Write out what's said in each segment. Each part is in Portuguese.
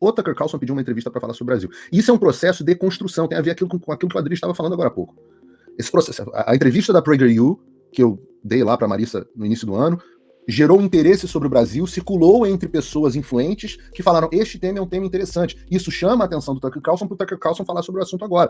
o Tucker Carlson pediu uma entrevista para falar sobre o Brasil. Isso é um processo de construção, tem a ver com aquilo que o Adri estava falando agora há pouco. Esse processo, a entrevista da PragerU, que eu dei lá para a Marissa no início do ano, gerou interesse sobre o Brasil, circulou entre pessoas influentes que falaram, este tema é um tema interessante. Isso chama a atenção do Tucker Carlson para o Tucker Carlson falar sobre o assunto agora.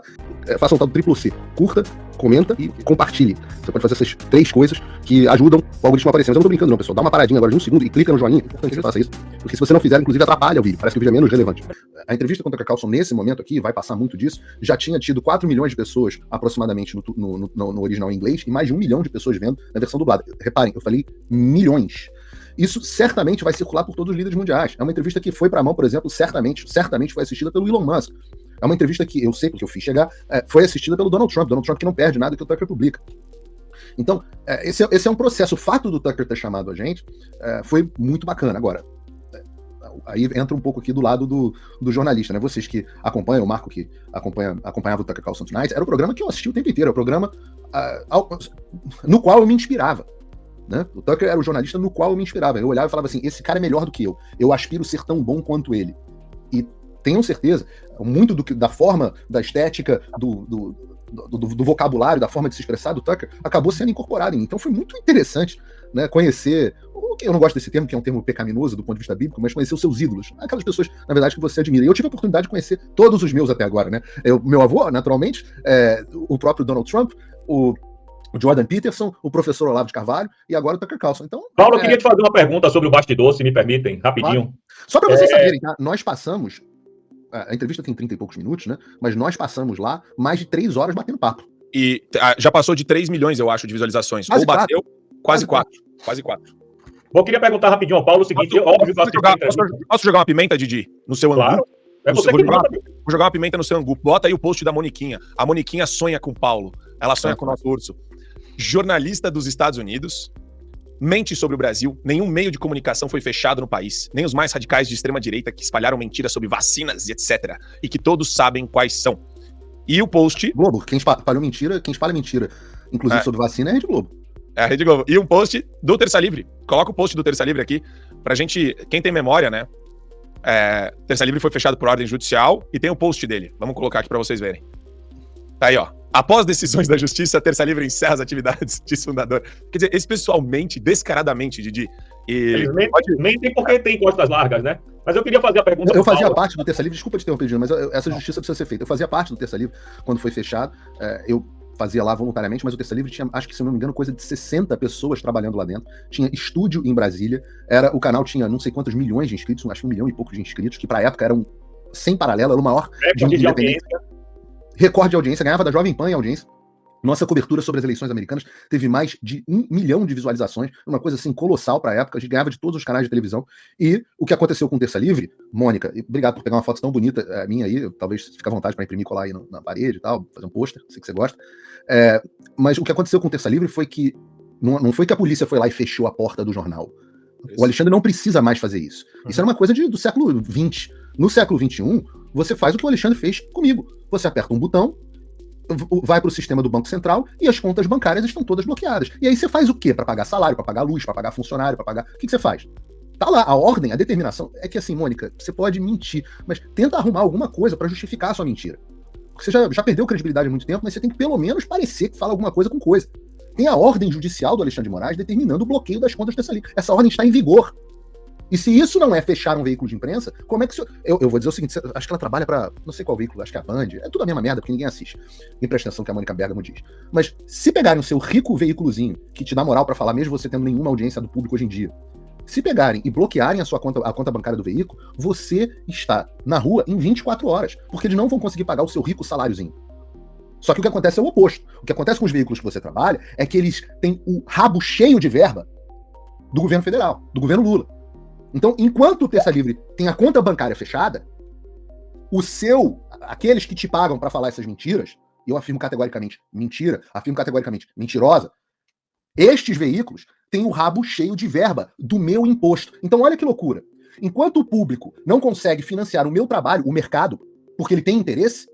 Faça um tal do triplo C. Curta, comenta e compartilhe. Você pode fazer essas 3 coisas que ajudam o algoritmo a aparecer. Mas eu não tô brincando não, pessoal. Dá uma paradinha agora de 1 segundo e clica no joinha. É importante que você faça isso. Porque se você não fizer, inclusive atrapalha o vídeo. Parece que o vídeo é menos relevante. A entrevista com o Tucker Carlson, nesse momento aqui, vai passar muito disso, já tinha tido 4 milhões de pessoas, aproximadamente, no original em inglês, e mais de 1 milhão de pessoas vendo na versão dublada. Reparem, eu falei milhões. Isso certamente vai circular por todos os líderes mundiais. É uma entrevista que foi para a mão, por exemplo, certamente foi assistida pelo Elon Musk. É uma entrevista que eu sei, porque eu fiz chegar, foi assistida pelo Donald Trump que não perde nada que o Tucker publica. Então, esse é um processo. O fato do Tucker ter chamado a gente foi muito bacana. Agora, aí entra um pouco aqui do lado do jornalista, né? Vocês que acompanham, o Marco que acompanhava o Tucker Carlson Tonight, era o programa que eu assisti o tempo inteiro, era o programa no qual eu me inspirava. Né? O Tucker era o jornalista no qual eu me inspirava. Eu olhava e falava assim, esse cara é melhor do que eu. Eu aspiro ser tão bom quanto ele. E tenham certeza, muito da forma, da estética, do vocabulário, da forma de se expressar do Tucker, acabou sendo incorporado em mim. Então foi muito interessante, né, conhecer, eu não gosto desse termo, que é um termo pecaminoso do ponto de vista bíblico, mas conhecer os seus ídolos. Aquelas pessoas, na verdade, que você admira. E eu tive a oportunidade de conhecer todos os meus até agora. Né? Meu avô, naturalmente, o próprio Donald Trump, o Jordan Peterson, o professor Olavo de Carvalho e agora o Tucker Carlson. Então, Paulo, eu queria te fazer uma pergunta sobre o bastidor, se me permitem, rapidinho. Claro. Só para vocês saberem, tá? Nós passamos, a entrevista tem 30 e poucos minutos, né? Mas nós passamos lá mais de 3 horas batendo papo. E já passou de 3 milhões, eu acho, de visualizações. Quase ou bateu quase 4. Quase 4. Bom, eu queria perguntar rapidinho ao Paulo o seguinte, óbvio que posso jogar uma pimenta, Didi? No seu claro. angu? Vou jogar uma pimenta no seu angu. Bota aí o post da Moniquinha. A Moniquinha sonha com o Paulo. Ela sonha com o nosso urso. Jornalista dos Estados Unidos, mente sobre o Brasil, nenhum meio de comunicação foi fechado no país, nem os mais radicais de extrema-direita que espalharam mentiras sobre vacinas e etc. E que todos sabem quais são. E o post... Globo, quem espalha mentira, inclusive sobre vacina, é a Rede Globo. É a Rede Globo. E um post do Terça Livre. Coloca o post do Terça Livre aqui, pra gente, quem tem memória, né? Terça Livre foi fechado por ordem judicial e tem o post dele. Vamos colocar aqui pra vocês verem. Tá aí, ó. Após decisões da justiça, a Terça Livre encerra as atividades, diz fundador. Quer dizer, esse pessoal mente descaradamente, Didi. Eles mentem porque tem costas largas, né? Mas eu queria fazer a pergunta... Eu fazia parte do Terça Livre, desculpa te interromper, mas essa justiça precisa ser feita. Eu fazia parte do Terça Livre quando foi fechado. Eu fazia lá voluntariamente, mas o Terça Livre tinha, acho que se eu não me engano, coisa de 60 pessoas trabalhando lá dentro. Tinha estúdio em Brasília. O canal tinha não sei quantos milhões de inscritos, acho que 1 milhão e pouco de inscritos, que pra época era sem paralelo, era o maior de audiência. Recorde de audiência, ganhava da Jovem Pan em audiência. Nossa cobertura sobre as eleições americanas teve mais de 1 milhão de visualizações, uma coisa assim colossal para a época, a gente ganhava de todos os canais de televisão. E o que aconteceu com o Terça Livre, Mônica, obrigado por pegar uma foto tão bonita minha aí, talvez fique à vontade para imprimir e colar aí na parede e tal, fazer um pôster, sei que você gosta. Mas o que aconteceu com o Terça Livre foi que, não foi que a polícia foi lá e fechou a porta do jornal. O Alexandre não precisa mais fazer isso. Isso era uma coisa do século XX. No século XXI, você faz o que o Alexandre fez comigo. Você aperta um botão, vai para o sistema do Banco Central e as contas bancárias estão todas bloqueadas. E aí você faz o quê? Para pagar salário, para pagar luz, para pagar funcionário, para pagar... O que você faz? Tá lá, a ordem, a determinação. É que assim, Mônica, você pode mentir, mas tenta arrumar alguma coisa para justificar a sua mentira. Porque você já perdeu credibilidade há muito tempo, mas você tem que pelo menos parecer que fala alguma coisa com coisa. Tem a ordem judicial do Alexandre de Moraes determinando o bloqueio das contas dessa lei. Essa ordem está em vigor. E se isso não é fechar um veículo de imprensa, como é que... Eu vou dizer o seguinte, acho que ela trabalha para não sei qual veículo, acho que é a Band, é tudo a mesma merda, porque ninguém assiste. Nem presta atenção que a Mônica Bergamo diz. Mas se pegarem o seu rico veículozinho, que te dá moral para falar, mesmo você tendo nenhuma audiência do público hoje em dia, se pegarem e bloquearem a conta bancária do veículo, você está na rua em 24 horas, porque eles não vão conseguir pagar o seu rico saláriozinho. Só que o que acontece é o oposto. O que acontece com os veículos que você trabalha é que eles têm o rabo cheio de verba do governo federal, do governo Lula. Então, enquanto o Terça Livre tem a conta bancária fechada, aqueles que te pagam para falar essas mentiras, e eu afirmo categoricamente mentira, afirmo categoricamente mentirosa, estes veículos têm o rabo cheio de verba do meu imposto. Então, olha que loucura. Enquanto o público não consegue financiar o meu trabalho, o mercado, porque ele tem interesse,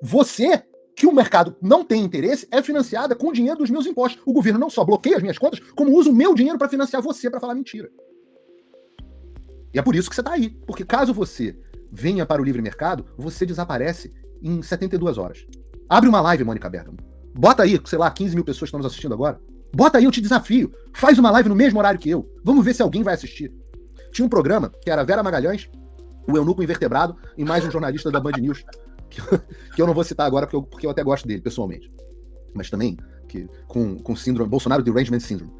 você, que o mercado não tem interesse, é financiada com o dinheiro dos meus impostos. O governo não só bloqueia as minhas contas, como usa o meu dinheiro para financiar você para falar mentira. E é por isso que você tá aí. Porque caso você venha para o livre mercado, você desaparece em 72 horas. Abre uma live, Mônica Bergamo. Bota aí, sei lá, 15 mil pessoas que estão nos assistindo agora. Bota aí, eu te desafio. Faz uma live no mesmo horário que eu. Vamos ver se alguém vai assistir. Tinha um programa que era Vera Magalhães, o Eunuco Invertebrado e mais um jornalista da Band News, que eu não vou citar agora porque eu até gosto dele, pessoalmente. Mas também com síndrome, Bolsonaro Derangement Syndrome.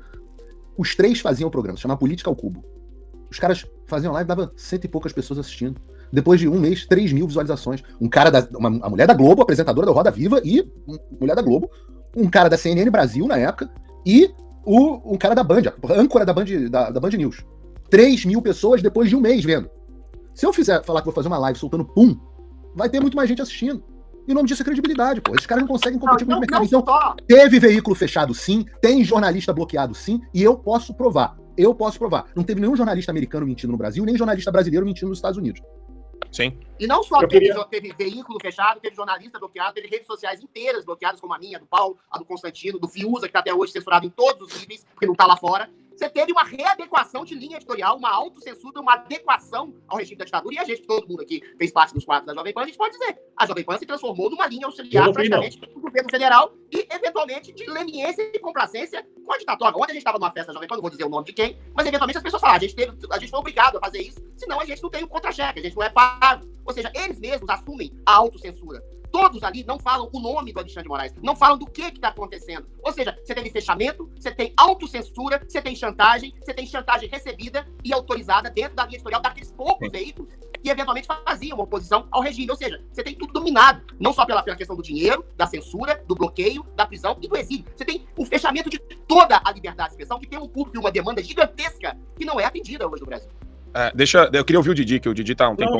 Os três faziam o programa, se chamava Política ao Cubo. Os caras faziam live, dava 100 e poucas pessoas assistindo. Depois de um mês, 3 mil visualizações. A mulher da Globo, apresentadora da Roda Viva, e mulher da Globo, um cara da CNN Brasil na época, e um cara da Band, a âncora da Band News. 3 mil pessoas depois de um mês vendo. Se eu falar que vou fazer uma live soltando pum, vai ter muito mais gente assistindo. E o nome disso é credibilidade, pô. Esses caras não conseguem competir com o mercado. Então, teve veículo fechado sim, tem jornalista bloqueado sim, e eu posso provar. Não teve nenhum jornalista americano mentindo no Brasil, nem jornalista brasileiro mentindo nos Estados Unidos. Sim. E não só teve veículo fechado, teve jornalista bloqueado, teve redes sociais inteiras bloqueadas, como a minha, a do Paulo, a do Constantino, do Fiuza, que está até hoje censurado em todos os níveis, porque não está lá fora. Você teve uma readequação de linha editorial, uma autocensura, uma adequação ao regime da ditadura. E a gente, todo mundo aqui fez parte dos quadros da Jovem Pan, a gente pode dizer, a Jovem Pan se transformou numa linha auxiliar praticamente do governo federal e, eventualmente, de leniência e complacência com a ditadura. Ontem a gente estava numa festa da Jovem Pan, não vou dizer o nome de quem, mas, eventualmente, as pessoas falaram, a gente foi obrigado a fazer isso, senão a gente não tem o contra-cheque, a gente não é pago. Ou seja, eles mesmos assumem a autocensura. Todos ali não falam o nome do Alexandre de Moraes, não falam do que está acontecendo. Ou seja, você teve fechamento, você tem autocensura, você tem chantagem recebida e autorizada dentro da linha editorial daqueles poucos veículos que eventualmente faziam uma oposição ao regime. Ou seja, você tem tudo dominado, não só pela questão do dinheiro, da censura, do bloqueio, da prisão e do exílio. Você tem o fechamento de toda a liberdade de expressão, que tem um público e uma demanda gigantesca que não é atendida hoje no Brasil. Eu queria ouvir o Didi, que o Didi tá um tempo...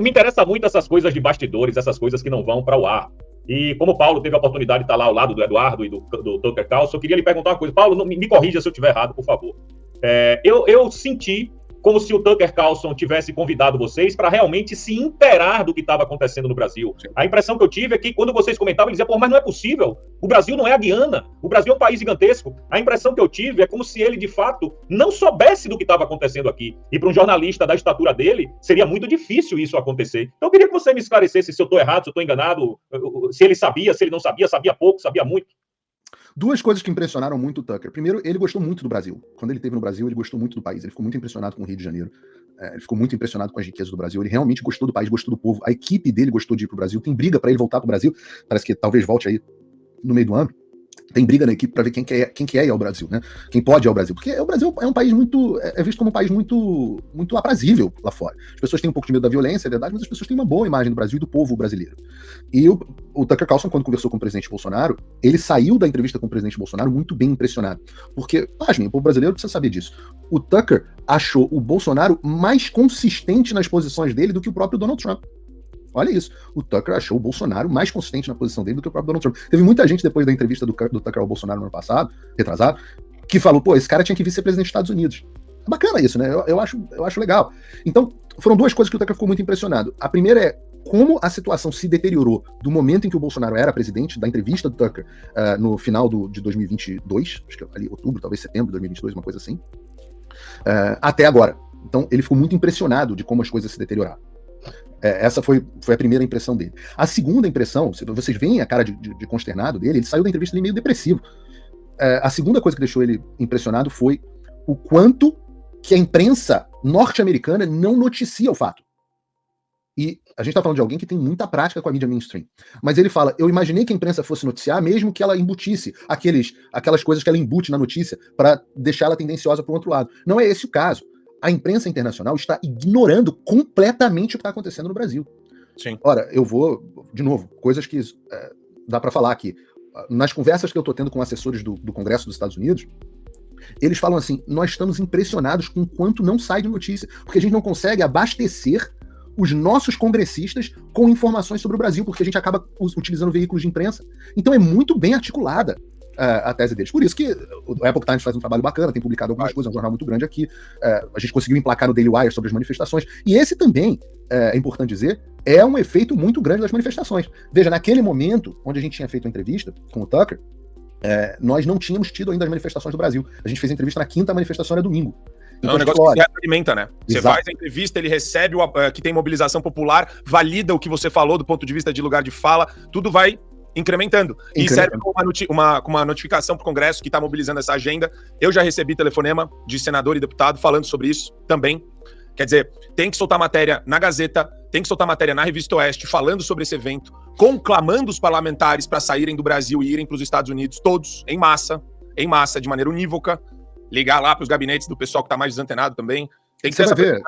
Me interessa muito essas coisas de bastidores, essas coisas que não vão para o ar. E como o Paulo teve a oportunidade de estar lá ao lado do Eduardo e do Tucker Carlson, eu queria lhe perguntar uma coisa. Paulo, me corrija se eu estiver errado, por favor. Eu senti como se o Tucker Carlson tivesse convidado vocês para realmente se inteirar do que estava acontecendo no Brasil. A impressão que eu tive é que quando vocês comentavam, ele dizia, pô, mas não é possível, o Brasil não é a Guiana, o Brasil é um país gigantesco. A impressão que eu tive é como se ele, de fato, não soubesse do que estava acontecendo aqui. E para um jornalista da estatura dele, seria muito difícil isso acontecer. Então eu queria que você me esclarecesse se eu estou errado, se eu estou enganado, se ele sabia, se ele não sabia, sabia pouco, sabia muito. Duas coisas que impressionaram muito o Tucker. Primeiro, ele gostou muito do Brasil. Quando ele esteve no Brasil, ele gostou muito do país. Ele ficou muito impressionado com o Rio de Janeiro. Ele ficou muito impressionado com as riquezas do Brasil. Ele realmente gostou do país, gostou do povo. A equipe dele gostou de ir pro Brasil. Tem briga para ele voltar pro Brasil. Parece que talvez volte aí no meio do ano. Tem briga na equipe para ver quem que é ir ao Brasil, né? Quem pode ir ao Brasil. Porque o Brasil é um país muito... É visto como um país muito aprazível lá fora. As pessoas têm um pouco de medo da violência, é verdade, mas as pessoas têm uma boa imagem do Brasil e do povo brasileiro. E o Tucker Carlson, quando conversou com o presidente Bolsonaro, ele saiu da entrevista com o presidente Bolsonaro muito bem impressionado. Porque, pasmem, o povo brasileiro precisa saber disso. O Tucker achou o Bolsonaro mais consistente nas posições dele do que o próprio Donald Trump. Olha isso. O Tucker achou o Bolsonaro mais consistente na posição dele do que o próprio Donald Trump. Teve muita gente depois da entrevista do Tucker ao Bolsonaro no ano passado, retrasado, que falou, pô, esse cara tinha que vir ser presidente dos Estados Unidos. É bacana isso, né? Eu acho legal. Então, foram duas coisas que o Tucker ficou muito impressionado. A primeira é como a situação se deteriorou do momento em que o Bolsonaro era presidente, da entrevista do Tucker no final de 2022, acho que ali outubro, talvez setembro de 2022, uma coisa assim, até agora. Então, ele ficou muito impressionado de como as coisas se deterioraram. Essa foi a primeira impressão dele. A segunda impressão, se vocês veem a cara de consternado dele, ele saiu da entrevista ali meio depressivo. A segunda coisa que deixou ele impressionado foi o quanto que a imprensa norte-americana não noticia o fato. E a gente tá falando de alguém que tem muita prática com a mídia mainstream. Mas ele fala, eu imaginei que a imprensa fosse noticiar, mesmo que ela embutisse aquelas coisas que ela embute na notícia para deixar ela tendenciosa para o outro lado. Não é esse o caso. A imprensa internacional está ignorando completamente o que está acontecendo no Brasil. Sim. Ora, eu vou, de novo, coisas que dá para falar aqui. Nas conversas que eu estou tendo com assessores do Congresso dos Estados Unidos, eles falam assim, nós estamos impressionados com o quanto não sai de notícia, porque a gente não consegue abastecer os nossos congressistas com informações sobre o Brasil, porque a gente acaba utilizando veículos de imprensa. Então é muito bem articulada a tese deles. Por isso que o Epoch Times faz um trabalho bacana, tem publicado algumas coisas, é um jornal muito grande aqui. A gente conseguiu emplacar no Daily Wire sobre as manifestações. E esse também, é importante dizer, é um efeito muito grande das manifestações. Veja, naquele momento, onde a gente tinha feito a entrevista com o Tucker, nós não tínhamos tido ainda as manifestações do Brasil. A gente fez a entrevista na quinta, a manifestação era domingo. É um negócio que se alimenta, né? Você faz a entrevista, ele recebe que tem mobilização popular, valida o que você falou do ponto de vista de lugar de fala, tudo vai incrementando. E serve como uma notificação para o Congresso que está mobilizando essa agenda. Eu já recebi telefonema de senador e deputado falando sobre isso também. Quer dizer, tem que soltar matéria na Gazeta, tem que soltar matéria na Revista Oeste, falando sobre esse evento, conclamando os parlamentares para saírem do Brasil e irem para os Estados Unidos, todos, em massa, de maneira unívoca, ligar lá para os gabinetes do pessoal que está mais desantenado também. Tem que ser essa coisa.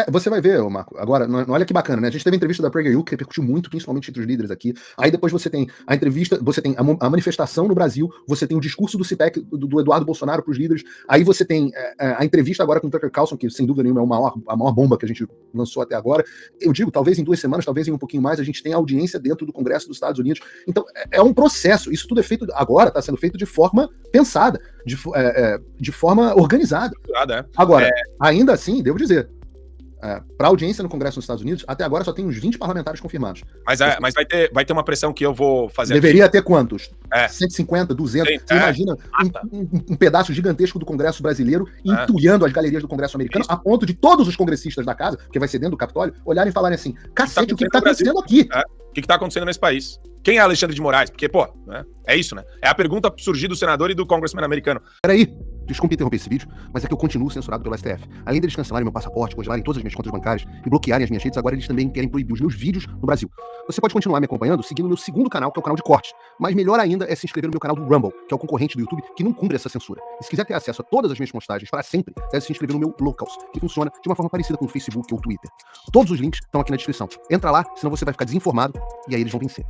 Você vai ver, Marco. Agora, olha que bacana, né? A gente teve a entrevista da PragerU, que repercutiu muito, principalmente entre os líderes aqui. Aí depois você tem a entrevista, você tem a manifestação no Brasil, você tem o discurso do CIPEC, do Eduardo Bolsonaro para os líderes. Aí você tem a entrevista agora com o Tucker Carlson, que sem dúvida nenhuma é a maior bomba que a gente lançou até agora. Eu digo, talvez em 2 semanas, talvez em um pouquinho mais, a gente tem audiência dentro do Congresso dos Estados Unidos. Então, é um processo. Isso tudo é feito agora, está sendo feito de forma pensada, de forma organizada. Agora, ainda assim, devo dizer, para audiência no Congresso dos Estados Unidos, até agora só tem uns 20 parlamentares confirmados. Mas vai ter uma pressão que eu vou fazer. Deveria ter quantos? 150, 200. Você imagina um pedaço gigantesco do Congresso brasileiro entulhando as galerias do Congresso americano, a ponto de todos os congressistas da casa, que vai ser dentro do Capitólio, olharem e falarem assim: cacete, o que está acontecendo aqui? O que está acontecendo nesse país? Quem é Alexandre de Moraes? Porque, é isso, né? É a pergunta que surgiu do senador e do congressman americano. Peraí, desculpe interromper esse vídeo, mas é que eu continuo censurado pelo STF. Além deles cancelarem meu passaporte, congelarem todas as minhas contas bancárias e bloquearem as minhas redes, agora eles também querem proibir os meus vídeos no Brasil. Você pode continuar me acompanhando seguindo o meu segundo canal, que é o canal de cortes. Mas melhor ainda é se inscrever no meu canal do Rumble, que é o concorrente do YouTube, que não cumpre essa censura. E se quiser ter acesso a todas as minhas postagens para sempre, deve se inscrever no meu Locals, que funciona de uma forma parecida com o Facebook ou o Twitter. Todos os links estão aqui na descrição. Entra lá, senão você vai ficar desinformado e aí eles vão vencer.